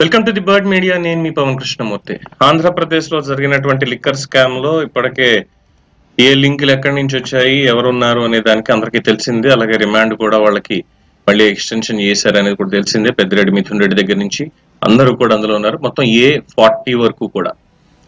Welcome to the bird media. నేను మీ పవన్ కృష్ణమూర్తి. ఆంధ్రప్రదేశ్ లో జరిగినటువంటి లిక్కర్ స్కామ్ లో ఇప్పటికే ఏ లింకులు ఎక్కడి నుంచి వచ్చాయి, ఎవరున్నారు అనే దానికి అందరికీ తెలిసిందే. అలాగే రిమాండ్ కూడా వాళ్ళకి మళ్ళీ ఎక్స్టెన్షన్ చేశారు అనేది కూడా తెలిసిందే. పెద్దిరెడ్డి మిథున్ రెడ్డి దగ్గర నుంచి అందరూ కూడా అందులో ఉన్నారు. మొత్తం A40 వరకు కూడా.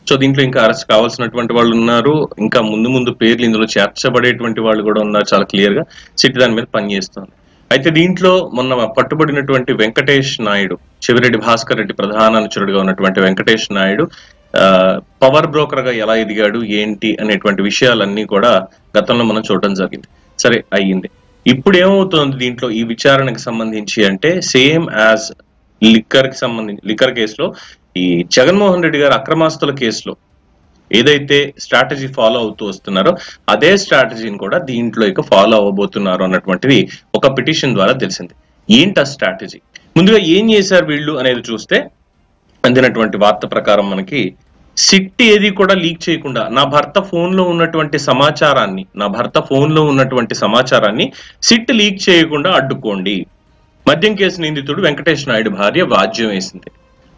సో దీంట్లో ఇంకా అరెస్ట్ కావాల్సినటువంటి వాళ్ళు ఉన్నారు. ఇంకా ముందు ముందు పేర్లు ఇందులో చేర్చబడేటువంటి వాళ్ళు కూడా ఉన్నారు. చాలా క్లియర్ గా సిటీ దాని మీద పనిచేస్తుంది. అయితే దీంట్లో మొన్న పట్టుబడినటువంటి వెంకటేష్ నాయుడు, చెవిరెడ్డి భాస్కర్ రెడ్డి ప్రధాన అనుచరుడుగా ఉన్నటువంటి వెంకటేష్ నాయుడు పవర్ బ్రోకర్ గా ఎలా ఎదిగాడు ఏంటి అనేటువంటి విషయాలన్నీ కూడా గతంలో మనం చూడడం జరిగింది. సరే అయ్యింది. ఇప్పుడు ఏమవుతుంది దీంట్లో ఈ విచారణకు సంబంధించి అంటే సేమ్ యాజ్ లిక్కర్ కేసులో ఈ జగన్మోహన్ రెడ్డి గారు అక్రమాస్తుల కేసులో ఏదైతే స్ట్రాటజీ ఫాలో అవుతూ వస్తున్నారో అదే స్ట్రాటజీని కూడా దీంట్లో ఇక ఫాలో అవ్వబోతున్నారు అన్నటువంటిది ఒక పిటిషన్ ద్వారా తెలిసింది. ఏంటి ఆ స్ట్రాటజీ? ముందుగా ఏం చేశారు వీళ్ళు అనేది చూస్తే అందినటువంటి వార్త ప్రకారం మనకి సిట్ ఏది కూడా లీక్ చేయకుండా నా భర్త ఫోన్ లో ఉన్నటువంటి సమాచారాన్ని సిట్ లీక్ చేయకుండా అడ్డుకోండి. మద్యం కేసు నిందితుడు వెంకటేష్ నాయుడు భార్య వాద్యం వేసింది.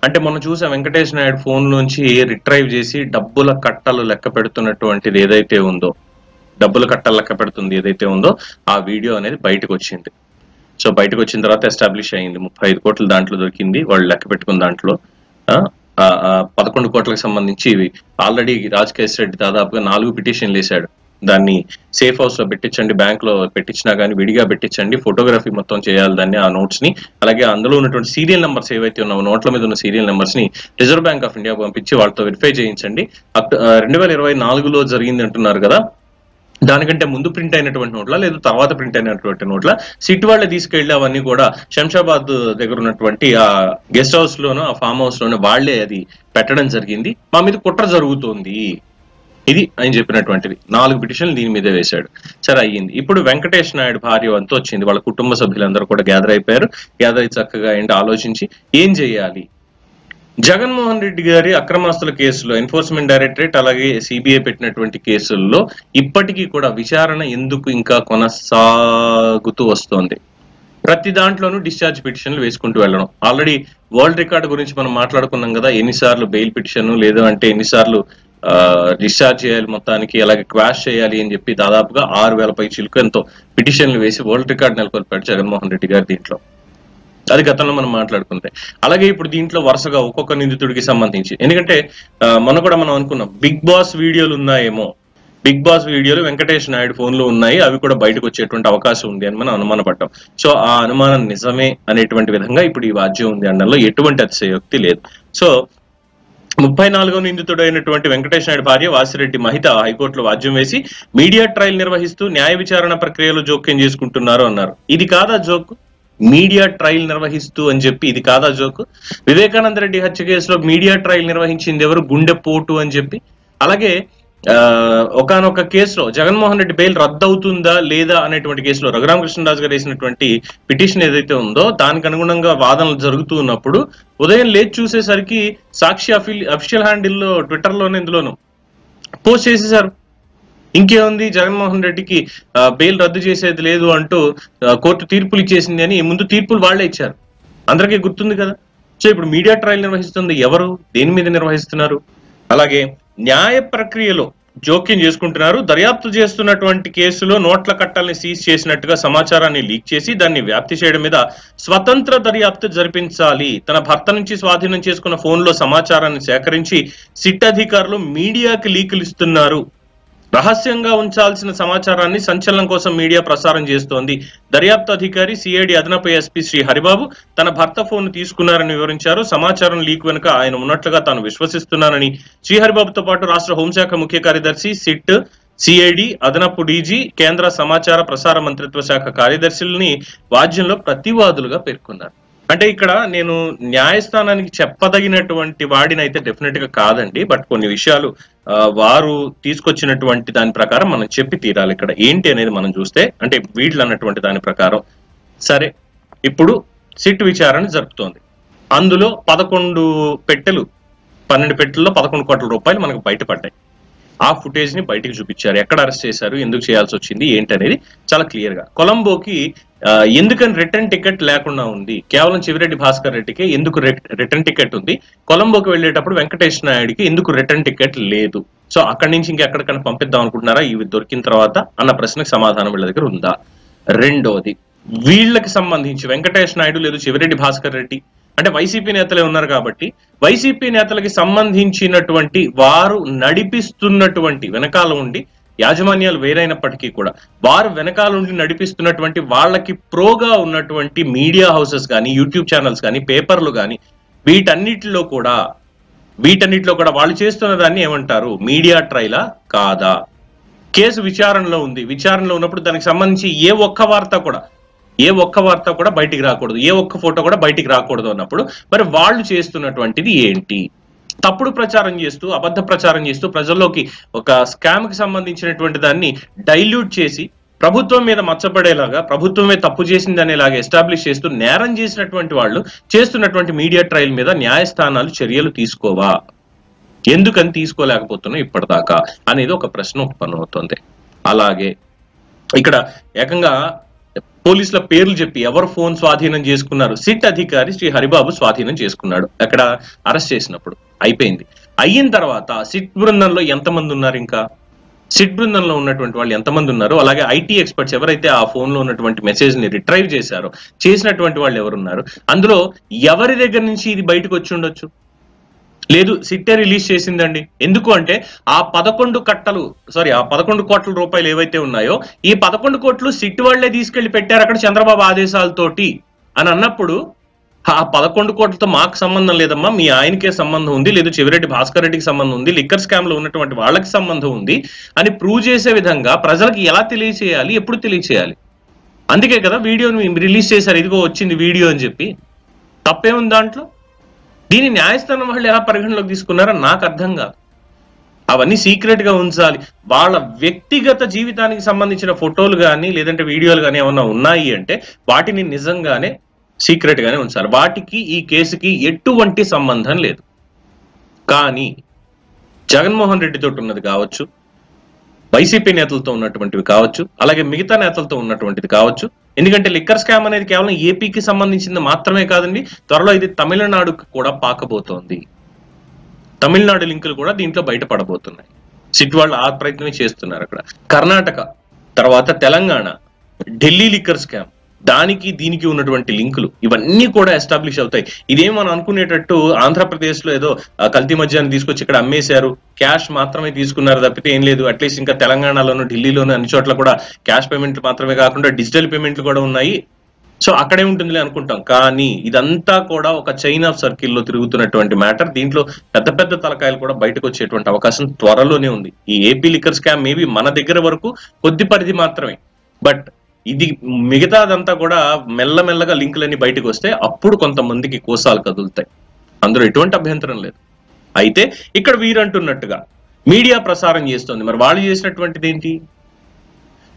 అంటే మనం చూసాం వెంకటేష్ నాయుడు ఫోన్ నుంచి రిట్రైవ్ చేసి డబ్బుల కట్టలు లెక్క పెడుతున్నటువంటిది ఏదైతే ఉందో, డబ్బుల కట్టలు లెక్క పెడుతుంది ఏదైతే ఉందో ఆ వీడియో అనేది బయటకు వచ్చింది. సో బయటకు వచ్చిన తర్వాత ఎస్టాబ్లిష్ అయింది. 35 కోట్లు దాంట్లో దొరికింది. వాళ్ళు లెక్క పెట్టుకున్న దాంట్లో 11 కోట్లకు సంబంధించి ఆల్రెడీ రాజకేశ్వర రెడ్డి దాదాపుగా 4 పిటిషన్లు వేశాడు. దాన్ని సేఫ్ హౌస్ లో పెట్టించండి, బ్యాంక్ లో పెట్టించినా కానీ విడిగా పెట్టించండి, ఫోటోగ్రఫీ మొత్తం చేయాలి దాన్ని, ఆ నోట్స్ ని, అలాగే అందులో ఉన్నటువంటి సీరియల్ నెంబర్స్ ఏవైతే ఉన్నాయో నోట్ల మీద ఉన్న సీరియల్ నెంబర్స్ ని రిజర్వ్ బ్యాంక్ ఆఫ్ ఇండియా పంపించి వాళ్ళతో వెరిఫై చేయించండి. 2024లో జరిగింది అంటున్నారు కదా, దానికంటే ముందు ప్రింట్ అయినటువంటి నోట్ల లేదు తర్వాత ప్రింట్ అయినటువంటి నోట్ల సిట్ వాళ్ళే తీసుకెళ్లి అవన్నీ కూడా శంషాబాద్ దగ్గర ఉన్నటువంటి ఆ గెస్ట్ హౌస్ లోనో ఆ ఫామ్ హౌస్ లోనో వాళ్లే అది పెట్టడం జరిగింది. మా మీద కుట్ర జరుగుతోంది, ఇది ఆయన చెప్పినటువంటిది. 4 పిటిషన్లు దీని మీదే వేశాడు. సరే అయ్యింది. ఇప్పుడు వెంకటేష్ నాయుడు భార్య వంతు వచ్చింది. వాళ్ళ కుటుంబ సభ్యులందరూ కూడా గ్యాదర్ అయిపోయారు. గ్యాదర్ అయి చక్కగా ఏంటి ఆలోచించి ఏం చేయాలి, జగన్మోహన్ రెడ్డి గారి అక్రమాస్తుల కేసులో ఎన్ఫోర్స్మెంట్ డైరెక్టరేట్ అలాగే సిబిఐ పెట్టినటువంటి కేసుల్లో ఇప్పటికీ కూడా విచారణ ఎందుకు ఇంకా కొనసాగుతూ వస్తోంది? ప్రతి దాంట్లోనూ డిశ్చార్జ్ పిటిషన్లు వేసుకుంటూ వెళ్ళడం. ఆల్రెడీ వరల్డ్ రికార్డు గురించి మనం మాట్లాడుకున్నాం కదా, ఎన్నిసార్లు బెయిల్ పిటిషన్ లేదు అంటే ఎన్నిసార్లు డిశ్చార్జ్ చేయాలి మొత్తానికి, అలాగే క్వాష్ చేయాలి అని చెప్పి దాదాపుగా 6,000 పై చిలుకు ఎంతో పిటిషన్లు వేసి వరల్డ్ రికార్డు నెలకొల్పాడు జగన్మోహన్ రెడ్డి గారు దీంట్లో. అది గతంలో మనం మాట్లాడుకుంటే. అలాగే ఇప్పుడు దీంట్లో వరుసగా ఒక్కొక్క నిందితుడికి సంబంధించి, ఎందుకంటే మొన్న కూడా మనం అనుకున్నాం బిగ్ బాస్ వీడియోలు ఉన్నాయేమో, బిగ్ బాస్ వీడియోలు వెంకటేష్ నాయుడు ఫోన్ లో ఉన్నాయి, అవి కూడా బయటకు వచ్చేటువంటి అవకాశం ఉంది అని మనం అనుమానపడ్డాం. సో ఆ అనుమానం నిజమే అనేటువంటి విధంగా ఇప్పుడు ఈ వాద్యం ఉంది అనడంలో ఎటువంటి అతిశయోక్తి లేదు. సో 34వ నిందితుడు అయినటువంటి వెంకటేష్ నాయుడు భార్య వాసిరెడ్డి మహిత హైకోర్టులో వాద్యం వేసి మీడియా ట్రయల్ నిర్వహిస్తూ న్యాయ విచారణ ప్రక్రియలో జోక్యం చేసుకుంటున్నారు అన్నారు. ఇది కాదా జోక్? మీడియా ట్రయల్ నిర్వహిస్తూ అని చెప్పి ఇది కాదా జోకు? వివేకానంద రెడ్డి హత్య కేసులో మీడియా ట్రయల్ నిర్వహించింది ఎవరు? గుండెపోటు అని చెప్పి. అలాగే ఒకానొక కేసులో జగన్మోహన్ రెడ్డి బెయిల్ రద్దవుతుందా లేదా అనేటువంటి కేసులో రఘురామకృష్ణరాజు గారు వేసినటువంటి పిటిషన్ ఏదైతే ఉందో దానికి అనుగుణంగా వాదనలు జరుగుతూ ఉన్నప్పుడు ఉదయం లేచి చూసేసరికి సాక్షి అఫీషియల్ హ్యాండిల్లో ట్విట్టర్లోనే ఇందులోను పోస్ట్ చేసేశారు. ఇంకేముంది, జగన్మోహన్ రెడ్డికి బెయిల్ రద్దు చేసేది లేదు అంటూ కోర్టు తీర్పులు ఇచ్చేసింది అని. ముందు తీర్పులు వాళ్లే ఇచ్చారు, అందరికీ గుర్తుంది కదా. సో ఇప్పుడు మీడియా ట్రయల్ నిర్వహిస్తుంది ఎవరు? దేని మీద నిర్వహిస్తున్నారు? అలాగే న్యాయ ప్రక్రియలో జోక్యం చేసుకుంటున్నారు. దర్యాప్తు చేస్తున్నటువంటి కేసులో నోట్ల కట్టల్ని సీజ్ చేసినట్టుగా సమాచారాన్ని లీక్ చేసి దాన్ని వ్యాప్తి చేయడం మీద స్వతంత్ర దర్యాప్తు జరిపించాలి. తన భర్త నుంచి స్వాధీనం చేసుకున్న ఫోన్లో సమాచారాన్ని సేకరించి సిట్ అధికారులు మీడియాకి లీకులు ఇస్తున్నారు. రహస్యంగా ఉంచాల్సిన సమాచారాన్ని సంచలనం కోసం మీడియా ప్రసారం చేస్తోంది. దర్యాప్తు అధికారి సిఐడి అదనపు ఎస్పీ శ్రీ హరిబాబు తన భర్త ఫోన్ తీసుకున్నారని వివరించారు. సమాచారం లీక్ వెనుక ఆయన ఉన్నట్లుగా తాను విశ్వసిస్తున్నానని శ్రీహరిబాబుతో పాటు రాష్ట్ర హోంశాఖ ముఖ్య కార్యదర్శి, సిట్, సిఐడి, అదనపు డీజీ, కేంద్ర సమాచార ప్రసార మంత్రిత్వ శాఖ కార్యదర్శుల్ని వాద్యంలో ప్రతివాదులుగా పేర్కొన్నారు. అంటే ఇక్కడ నేను న్యాయస్థానానికి చెప్పదగినటువంటి వాడినైతే డెఫినెట్ గా కాదండి, బట్ కొన్ని విషయాలు వారు తీసుకొచ్చినటువంటి దాని ప్రకారం మనం చెప్పి తీరాలి. ఇక్కడ ఏంటి అనేది మనం చూస్తే అంటే వీళ్ళు అన్నటువంటి దాని ప్రకారం సరే ఇప్పుడు సిట్ విచారణ జరుపుతోంది. అందులో 12 పెట్టెల్లో 11 కోట్ల రూపాయలు మనకు బయటపడ్డాయి. ఆ ఫుటేజ్ ని బయటికి చూపించారు. ఎక్కడ అరెస్ట్ చేశారు, ఎందుకు చేయాల్సి వచ్చింది, ఏంటి అనేది చాలా క్లియర్ గా. కొలంబోకి ఎందుకని రిటర్న్ టికెట్ లేకుండా ఉంది, కేవలం చివిరెడ్డి భాస్కర్ రెడ్డికి ఎందుకు రిటర్న్ టికెట్ ఉంది, కొలంబోకి వెళ్ళేటప్పుడు వెంకటేష్ నాయుడికి ఎందుకు రిటర్న్ టికెట్ లేదు, సో అక్కడి నుంచి ఇంకెక్కడికైనా పంపిద్దాం అనుకుంటున్నారా ఇవి దొరికిన తర్వాత అన్న ప్రశ్నకు సమాధానం వీళ్ళ దగ్గర ఉందా? రెండోది, వీళ్ళకి సంబంధించి వెంకటేష్ నాయుడు లేదు చివిరెడ్డి భాస్కర్ రెడ్డి అంటే వైసీపీ నేతలే ఉన్నారు కాబట్టి వైసీపీ నేతలకి సంబంధించినటువంటి వారు నడిపిస్తున్నటువంటి వెనకాల ఉండి యాజమాన్యాలు వేరైనప్పటికీ కూడా వారు వెనకాల ఉండి నడిపిస్తున్నటువంటి వాళ్ళకి ప్రోగా ఉన్నటువంటి మీడియా హౌసెస్ కానీ యూట్యూబ్ ఛానల్స్ కానీ పేపర్లు కానీ వీటన్నిటిలో కూడా వాళ్ళు చేస్తున్న దాన్ని ఏమంటారు, మీడియా ట్రైలా కాదా? కేసు విచారణలో ఉంది, విచారణలో ఉన్నప్పుడు దానికి సంబంధించి ఏ ఒక్క వార్త కూడా బయటికి రాకూడదు, ఏ ఒక్క ఫోటో కూడా బయటికి రాకూడదు అన్నప్పుడు మరి వాళ్ళు చేస్తున్నటువంటిది ఏంటి? తప్పుడు ప్రచారం చేస్తూ అబద్ధ ప్రచారం చేస్తూ ప్రజల్లోకి ఒక స్కామ్ కి సంబంధించినటువంటి దాన్ని డైల్యూట్ చేసి ప్రభుత్వం మీద మచ్చపడేలాగా ప్రభుత్వమే తప్పు చేసింది అనేలాగా ఎస్టాబ్లిష్ చేస్తూ నేరం చేసినటువంటి వాళ్ళు చేస్తున్నటువంటి మీడియా ట్రయల్ మీద న్యాయస్థానాలు చర్యలు తీసుకోవా? ఎందుకని తీసుకోలేకపోతున్నాం ఇప్పటిదాకా అనేది ఒక ప్రశ్న ఉత్పన్నమవుతుంది. అలాగే ఇక్కడ ఏకంగా పోలీసుల పేర్లు చెప్పి ఎవరు ఫోన్ స్వాధీనం చేసుకున్నారు, సిట్ అధికారి శ్రీ హరిబాబు స్వాధీనం చేసుకున్నాడు అక్కడ అరెస్ట్ చేసినప్పుడు. అయిన తర్వాత సిట్ బృందంలో ఎంతమంది ఉన్నారు, ఇంకా సిట్ బృందంలో ఉన్నటువంటి వాళ్ళు ఎంతమంది ఉన్నారు, అలాగే ఐటీ ఎక్స్పర్ట్స్ ఎవరైతే ఆ ఫోన్ లో ఉన్నటువంటి మెసేజ్ ని రిట్రైవ్ చేసినటువంటి వాళ్ళు ఎవరున్నారు, అందులో ఎవరి దగ్గర నుంచి ఇది బయటకు వచ్చి ఉండొచ్చు? లేదు, సిట్టే రిలీజ్ చేసిందండి. ఎందుకు అంటే ఆ 11 కోట్ల రూపాయలు ఏవైతే ఉన్నాయో ఈ 11 కోట్లు సిట్ వాళ్లే తీసుకెళ్లి పెట్టారు అక్కడ చంద్రబాబు ఆదేశాలతోటి అని అన్నప్పుడు ఆ 11 కోట్లతో మాకు సంబంధం లేదమ్మా, మీ ఆయనకే సంబంధం ఉంది, లేదు చివిరెడ్డి భాస్కర్ రెడ్డికి సంబంధం ఉంది, లిక్కర్ స్కామ్ లో ఉన్నటువంటి వాళ్ళకి సంబంధం ఉంది అని ప్రూవ్ చేసే విధంగా ప్రజలకు ఎలా తెలియచేయాలి, ఎప్పుడు తెలియచేయాలి? అందుకే కదా వీడియోని రిలీజ్ చేశారు, ఇదిగో వచ్చింది వీడియో అని చెప్పి. తప్పేముంది దాంట్లో? దీన్ని న్యాయస్థానం వాళ్ళు ఎలా పరిగణలోకి తీసుకున్నారో నాకు అర్థం కాదు. అవన్నీ సీక్రెట్ గా ఉంచాలి. వాళ్ళ వ్యక్తిగత జీవితానికి సంబంధించిన ఫోటోలు కానీ లేదంటే వీడియోలు కానీ ఏమన్నా ఉన్నాయి అంటే వాటిని నిజంగానే సీక్రెట్ గానే ఉంచాలి. వాటికి ఈ కేసుకి ఎటువంటి సంబంధం లేదు. కానీ జగన్మోహన్ రెడ్డి తోటి ఉన్నది కావచ్చు, వైసీపీ నేతలతో ఉన్నటువంటివి కావచ్చు, అలాగే మిగతా నేతలతో ఉన్నటువంటిది కావచ్చు. ఎందుకంటే లిక్కర్ స్కామ్ అనేది కేవలం ఏపీకి సంబంధించింది మాత్రమే కాదండి, త్వరలో ఇది తమిళనాడుకు కూడా పాకబోతోంది. తమిళనాడు లింకులు కూడా దీంట్లో బయటపడబోతున్నాయి. సిట్ వాళ్ళు ఆ ప్రయత్నమే చేస్తున్నారు అక్కడ. కర్ణాటక తర్వాత తెలంగాణ, ఢిల్లీ లిక్కర్ స్కామ్, దానికి దీనికి ఉన్నటువంటి లింకులు ఇవన్నీ కూడా ఎస్టాబ్లిష్ అవుతాయి. ఇదేం మనం అనుకునేటట్టు ఆంధ్రప్రదేశ్ లో ఏదో కల్తీ మద్యాన్ని తీసుకొచ్చి ఇక్కడ అమ్మేశారు, క్యాష్ మాత్రమే తీసుకున్నారు తప్పితే ఏం లేదు. అట్లీస్ట్ ఇంకా తెలంగాణలోను ఢిల్లీలోను అన్ని చోట్ల కూడా క్యాష్ పేమెంట్లు మాత్రమే కాకుండా డిజిటల్ పేమెంట్లు కూడా ఉన్నాయి. సో అక్కడే ఉంటుందిలే అనుకుంటాం. కానీ ఇదంతా కూడా ఒక చైన్ ఆఫ్ సర్కిల్లో తిరుగుతున్నటువంటి మ్యాటర్. దీంట్లో పెద్ద పెద్ద తలకాయలు కూడా బయటకు వచ్చేటువంటి అవకాశం త్వరలోనే ఉంది. ఈ ఏపీ లిక్కర్ స్కామ్ మేబీ మన దగ్గర వరకు కొద్ది పరిధి మాత్రమే, బట్ ఇది మిగతాదంతా కూడా మెల్లమెల్లగా లింకులన్నీ బయటకు వస్తే అప్పుడు కొంతమందికి కోసాలు కదులుతాయి. అందులో ఎటువంటి అభ్యంతరం లేదు. అయితే ఇక్కడ వీరంటున్నట్టుగా మీడియా ప్రసారం చేస్తుంది. మరి వాళ్ళు చేసినటువంటిది ఏంటి?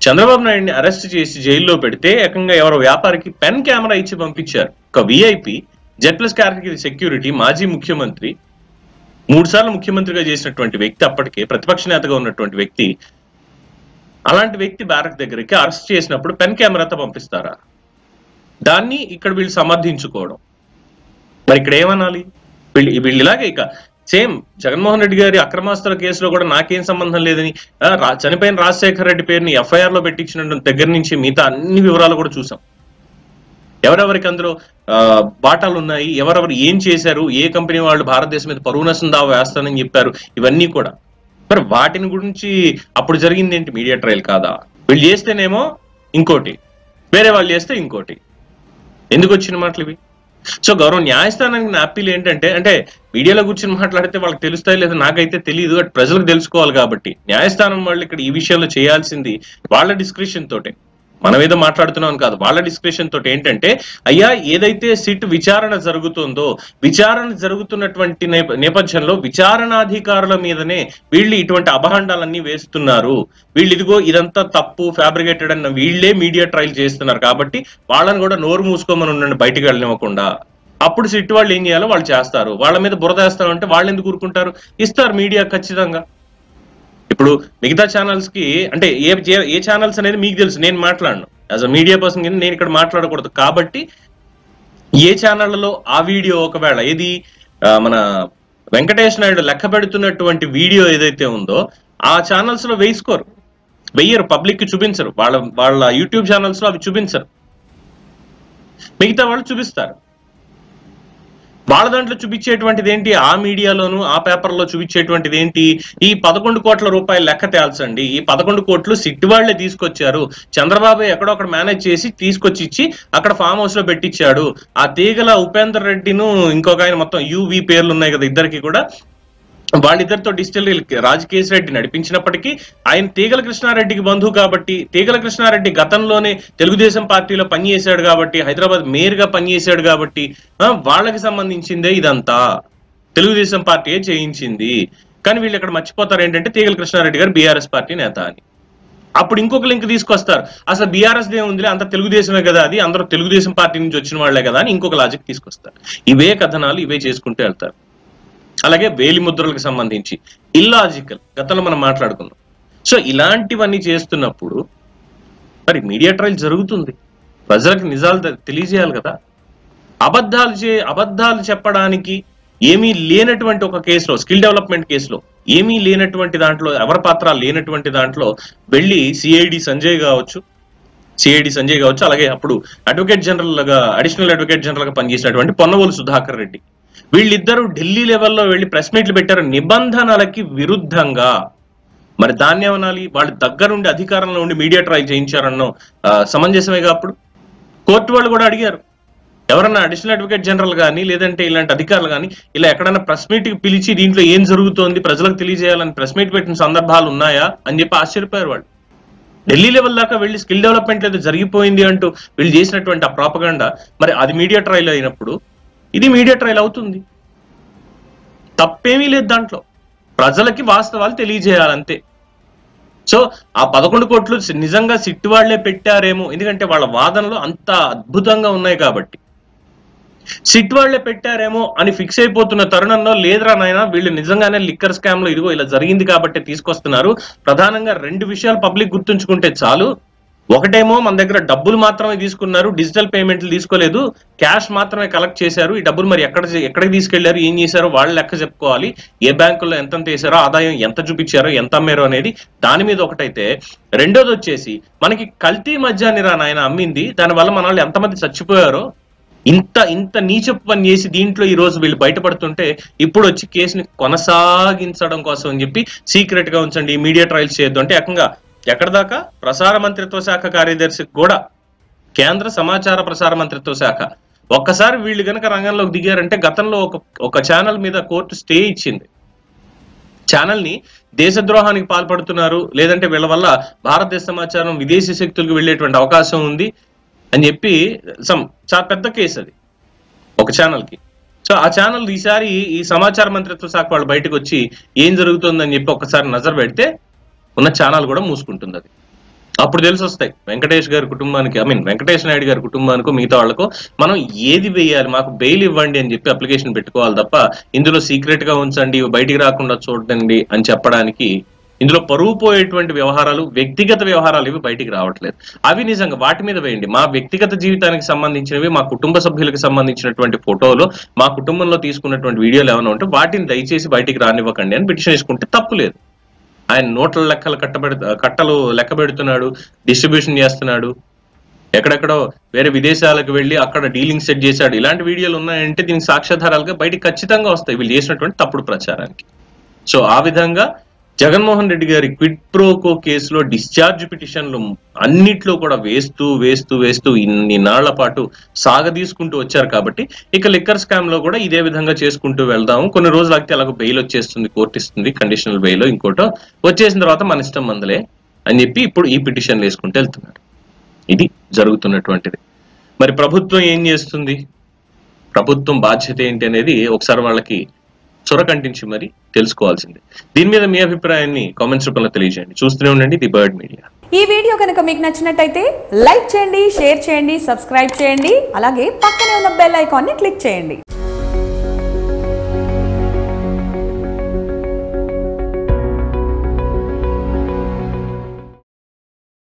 చంద్రబాబు నాయుడిని అరెస్ట్ చేసి జైల్లో పెడితే ఏకంగా ఎవరో వ్యాపారికి పెన్ కెమెరా ఇచ్చి పంపించారు. ఒక విఐపి, జెడ్+ కేటగిరీ సెక్యూరిటీ, మాజీ ముఖ్యమంత్రి, 3 సార్లు ముఖ్యమంత్రిగా చేసినటువంటి వ్యక్తి, అప్పటికే ప్రతిపక్ష నేతగా ఉన్నటువంటి వ్యక్తి, అలాంటి వ్యక్తి బ్యారక్ దగ్గరికి అరెస్ట్ చేసినప్పుడు పెన్ కెమెరాతో పంపిస్తారా? దాన్ని ఇక్కడ వీళ్ళు సమర్థించుకోవడం. మరి ఇక్కడ ఏమనాలి? వీళ్ళు ఇలాగే ఇక సేమ్ జగన్మోహన్ రెడ్డి గారి అక్రమాస్తుల కేసులో కూడా నాకేం సంబంధం లేదని చనిపోయిన రాజశేఖర రెడ్డి పేరుని ఎఫ్ఐఆర్ లో పెట్టించిన దగ్గర నుంచి మిగతా అన్ని వివరాలు కూడా చూసాం. ఎవరెవరికి అందులో బాటాలు ఉన్నాయి, ఎవరెవరు ఏం చేశారు, ఏ కంపెనీ వాళ్ళు భారతదేశం మీద పరువు నష్టం దావా వేస్తానని చెప్పారు, ఇవన్నీ కూడా. మరి వాటిని గురించి అప్పుడు జరిగింది ఏంటి? మీడియా ట్రయల్ కాదా? వీళ్ళు చేస్తేనేమో ఇంకోటి, వేరే వాళ్ళు చేస్తే ఇంకోటి. ఎందుకు వచ్చిన మాటలు ఇవి? సో గౌరవ న్యాయస్థానానికి నా అప్పీల్ ఏంటంటే, అంటే మీడియాలో కూర్చొని మాట్లాడితే వాళ్ళకి తెలుస్తాయి లేదా నాకైతే తెలియదు, బట్ ప్రజలకు తెలుసుకోవాలి కాబట్టి న్యాయస్థానం వాళ్ళు ఇక్కడ ఈ విషయంలో చేయాల్సింది వాళ్ళ డిస్క్రిప్షన్ తోటే. మనం ఏదో మాట్లాడుతున్నాం కాదు, వాళ్ళ డిస్క్రిప్షన్ తోటి ఏంటంటే, అయ్యా ఏదైతే సిట్ విచారణ జరుగుతుందో, విచారణ జరుగుతున్నటువంటి నేపథ్యంలో విచారణాధికారుల మీదనే వీళ్ళు ఇటువంటి అభాండాలన్నీ వేస్తున్నారు, వీళ్ళు ఇదిగో ఇదంతా తప్పు ఫ్యాబ్రికేటెడ్ అన్న వీళ్ళే మీడియా ట్రయల్ చేస్తున్నారు కాబట్టి వాళ్ళని కూడా నోరు మూసుకోమని ఉండండి, బయటకు వెళ్ళనివ్వకుండా. అప్పుడు సిట్ వాళ్ళు ఏం చేయాలో వాళ్ళు చేస్తారు. వాళ్ళ మీద బురద వేస్తామంటే వాళ్ళు ఎందుకు ఊరుకుంటారు? ఇస్తారు మీడియా ఖచ్చితంగా. ఇప్పుడు మిగతా ఛానల్స్ కి అంటే ఏ ఛానల్స్ అనేది మీకు తెలుసు, నేను మాట్లాడను యాజ్ అ మీడియా పర్సన్ కింద నేను ఇక్కడ మాట్లాడకూడదు. కాబట్టి ఏ ఛానళ్లలో ఆ వీడియో ఒకవేళ ఏది మన వెంకటేష్ నాయుడు లెక్క పెడుతున్నటువంటి వీడియో ఏదైతే ఉందో ఆ ఛానల్స్ లో వెయ్యరు, పబ్లిక్ కి చూపించరు, వాళ్ళ యూట్యూబ్ ఛానల్స్ లో అవి చూపించరు, మిగతా వాళ్ళు చూపిస్తారు. వాళ్ళ దాంట్లో చూపించేటువంటిది ఏంటి, ఆ మీడియాలోను ఆ పేపర్లో చూపించేటువంటిది ఏంటి, ఈ 11 కోట్ల రూపాయలు లెక్క తేల్చండి, ఈ 11 కోట్లు సిట్ వాళ్లే తీసుకొచ్చారు, చంద్రబాబు ఎక్కడో అక్కడ మేనేజ్ చేసి తీసుకొచ్చి ఇచ్చి అక్కడ ఫామ్ హౌస్ లో పెట్టించాడు, ఆ తీగల ఉపేందర్ రెడ్డిను ఇంకొక ఆయన మొత్తం యువి పేర్లు ఉన్నాయి కదా ఇద్దరికి కూడా, వాళ్ళిద్దరితో డిజిటల్ రాజకేశ్ రెడ్డి నడిపించినప్పటికీ ఆయన తీగల కృష్ణారెడ్డికి బంధువు కాబట్టి, తీగల కృష్ణారెడ్డి గతంలోనే తెలుగుదేశం పార్టీలో పనిచేశాడు కాబట్టి, హైదరాబాద్ మేయర్ గా పనిచేశాడు కాబట్టి వాళ్ళకి సంబంధించిందే ఇదంతా, తెలుగుదేశం పార్టీయే చేయించింది. కానీ వీళ్ళు ఇక్కడ మర్చిపోతారు ఏంటంటే తీగల కృష్ణారెడ్డి గారు బీఆర్ఎస్ పార్టీ నేత అని. అప్పుడు ఇంకొక లింక్ తీసుకొస్తారు, అసలు బీఆర్ఎస్ దే ఉందిలే, అంత తెలుగుదేశమే కదా, అది అందరూ తెలుగుదేశం పార్టీ నుంచి వచ్చిన వాళ్లే కదా అని ఇంకొక లాజిక్ తీసుకొస్తారు. ఇవే కథనాలు ఇవే చేసుకుంటూ వెళ్తారు. అలాగే వేలి ముద్రలకు సంబంధించి ఇల్లాజికల్ గతంలో మనం మాట్లాడుకున్నాం. సో ఇలాంటివన్నీ చేస్తున్నప్పుడు మరి మీడియా ట్రయల్ జరుగుతుంది, ప్రజలకు నిజాలు తెలియజేయాలి కదా. అబద్ధాలు చెప్పడానికి ఏమీ లేనటువంటి ఒక కేసులో, స్కిల్ డెవలప్మెంట్ కేసులో ఏమీ లేనటువంటి దాంట్లో, ఎవరి పాత్ర లేనటువంటి దాంట్లో వెళ్ళి సిఐడి సంజయ్ కావచ్చు, అలాగే అప్పుడు అడ్వకేట్ జనరల్ గా, అడిషనల్ అడ్వకేట్ జనరల్ గా పనిచేసినటువంటి పొన్నవోలు సుధాకర్ రెడ్డి, వీళ్ళిద్దరూ ఢిల్లీ లెవెల్లో వెళ్ళి ప్రెస్ మీట్లు పెట్టారు నిబంధనలకి విరుద్ధంగా. మరి దాన్ని ఏమనాలి, వాళ్ళు దగ్గరుండి అధికారంలో ఉండి మీడియా ట్రయల్ చేయించారన్నో సమంజసమేగా. అప్పుడు కోర్టు వాళ్ళు కూడా అడిగారు, ఎవరన్నా అడిషనల్ అడ్వకేట్ జనరల్ కానీ లేదంటే ఇలాంటి అధికారులు కానీ ఇలా ఎక్కడైనా ప్రెస్ మీట్ కి పిలిచి దీంట్లో ఏం జరుగుతోంది ప్రజలకు తెలియజేయాలని ప్రెస్ మీట్ పెట్టిన సందర్భాలు ఉన్నాయా అని చెప్పి ఆశ్చర్యపోయారు వాళ్ళు. ఢిల్లీ లెవెల్ దాకా వెళ్ళి స్కిల్ డెవలప్మెంట్ అయితే జరిగిపోయింది అంటూ వీళ్ళు చేసినటువంటి ఆ ప్రాపగండా, మరి అది మీడియా ట్రయల్ అయినప్పుడు ఇది మీడియా ట్రయల్ అవుతుంది. తప్పేమీ లేదు దాంట్లో, ప్రజలకి వాస్తవాలు తెలియజేయాలంతే. సో ఆ 11 కోట్లు నిజంగా సిట్ వాళ్లే పెట్టారేమో, ఎందుకంటే వాళ్ళ వాదనలు అంత అద్భుతంగా ఉన్నాయి కాబట్టి సిట్ వాళ్లే పెట్టారేమో అని ఫిక్స్ అయిపోతున్న తరుణంలో, లేదురా నాయన వీళ్ళు నిజంగానే లిక్కర్ స్కామ్ లో ఇదిగో ఇలా జరిగింది కాబట్టి తీసుకొస్తున్నారు. ప్రధానంగా 2 విషయాలు పబ్లిక్ గుర్తుంచుకుంటే చాలు. ఒకటేమో మన దగ్గర డబ్బులు మాత్రమే తీసుకున్నారు, డిజిటల్ పేమెంట్లు తీసుకోలేదు, క్యాష్ మాత్రమే కలెక్ట్ చేశారు, ఈ డబ్బులు మరి ఎక్కడికి తీసుకెళ్లారు, ఏం చేశారో వాళ్ళు లెక్క చెప్పుకోవాలి, ఏ బ్యాంకుల్లో ఎంత వేసారో, ఆదాయం ఎంత చూపించారో, ఎంత అమ్మారో అనేది దాని మీద ఒకటైతే, రెండోది వచ్చేసి మనకి కల్తీ మద్యాన్ని రా నాయన అమ్మింది, దానివల్ల మన వాళ్ళు ఎంతమంది చచ్చిపోయారో, ఇంత నీచపు పని చేసి దీంట్లో ఈ రోజు వీళ్ళు బయటపడుతుంటే ఇప్పుడు వచ్చి కేసుని కొనసాగించడం కోసం అని చెప్పి సీక్రెట్ గా ఉంచండి, మీడియా ట్రయల్స్ చేయొద్దు అంటే ఏకంగా ఎక్కడ దాకా, ప్రసార మంత్రిత్వ శాఖ కార్యదర్శికి కూడా, కేంద్ర సమాచార ప్రసార మంత్రిత్వ శాఖ ఒక్కసారి వీళ్ళు గనక రంగంలోకి దిగారంటే, గతంలో ఒక ఛానల్ మీద కోర్టు స్టే ఇచ్చింది, ఛానల్ ని దేశద్రోహానికి పాల్పడుతున్నారు లేదంటే వీళ్ళ వల్ల భారతదేశ సమాచారం విదేశీ శక్తులకు వెళ్ళేటువంటి అవకాశం ఉంది అని చెప్పి చాలా పెద్ద కేసు అది ఒక ఛానల్ కి. సో ఆ ఛానల్ ఈసారి ఈ సమాచార మంత్రిత్వ శాఖ వాళ్ళు బయటకు వచ్చి ఏం జరుగుతుందని చెప్పి ఒకసారి నజర్ పెడితే ఉన్న ఛానల్ కూడా మూసుకుంటుంది. అది అప్పుడు తెలిసి వస్తాయి వెంకటేష్ గారి కుటుంబానికి, వెంకటేష్ నాయుడు గారి కుటుంబానికి మిగతా వాళ్ళకు మనం ఏది వేయాలి, మాకు బెయిల్ ఇవ్వండి అని చెప్పి అప్లికేషన్ పెట్టుకోవాలి తప్ప ఇందులో సీక్రెట్ గా ఉంచండి, బయటికి రాకుండా చూడండి అని చెప్పడానికి ఇందులో పరువు పోయేటువంటి వ్యవహారాలు, వ్యక్తిగత వ్యవహారాలు ఇవి బయటికి రావట్లేదు. అవి నిజంగా వాటి మీద వేయండి. మా వ్యక్తిగత జీవితానికి సంబంధించినవి, మా కుటుంబ సభ్యులకు సంబంధించినటువంటి ఫోటోలు, మా కుటుంబంలో తీసుకున్నటువంటి వీడియోలు ఏమైనా ఉంటే వాటిని దయచేసి బయటికి రానివ్వకండి అని పిటిషన్ వేసుకుంటే తప్పు లేదు. ఆయన నోట్ల కట్టలు లెక్క పెడుతున్నాడు, డిస్ట్రిబ్యూషన్ చేస్తున్నాడు, ఎక్కడెక్కడో వేరే విదేశాలకు వెళ్ళి అక్కడ డీలింగ్ సెట్ చేశాడు, ఇలాంటి వీడియోలు ఉన్నాయంటే దీనికి సాక్ష్యాధారాలుగా బయటికి ఖచ్చితంగా వస్తాయి వీళ్ళు చేసినటువంటి తప్పుడు ప్రచారానికి. సో ఆ విధంగా జగన్మోహన్ రెడ్డి గారి క్విడ్ ప్రోకో కేసులో డిశ్చార్జ్ పిటిషన్లు అన్నిట్లో కూడా వేస్తూ ఇన్ని నాళ్ల పాటు సాగదీసుకుంటూ వచ్చారు. కాబట్టి ఇక లిక్కర్ స్కామ్ లో కూడా ఇదే విధంగా చేసుకుంటూ వెళ్దాము, కొన్ని రోజులు ఆగితే అలాగ బెయిల్ వచ్చేస్తుంది, కోర్టు ఇస్తుంది కండిషనల్ బెయిల్, ఇంకోటో వచ్చేసిన తర్వాత మన ఇష్టం మందలే అని చెప్పి ఇప్పుడు ఈ పిటిషన్లు వేసుకుంటూ వెళ్తున్నారు. ఇది జరుగుతున్నటువంటిది. మరి ప్రభుత్వం ఏం చేస్తుంది, ప్రభుత్వం బాధ్యత ఏంటి అనేది ఒకసారి వాళ్ళకి చొరకంటించి మరి తెలుసుకోవాల్సిందే. దీని మీద మీ అభిప్రాయాన్ని కామెంట్స్ రూపంలో తెలియజేయండి. చూస్తూనే ఉండండి ది బర్డ్ మీడియా. ఈ వీడియో కనుక మీకు నచ్చినట్టయితే లైక్ చేయండి, షేర్ చేయండి, సబ్స్క్రైబ్ చేయండి, అలాగే పక్కనే ఉన్న బెల్ ఐకాన్ ని క్లిక్ చేయండి.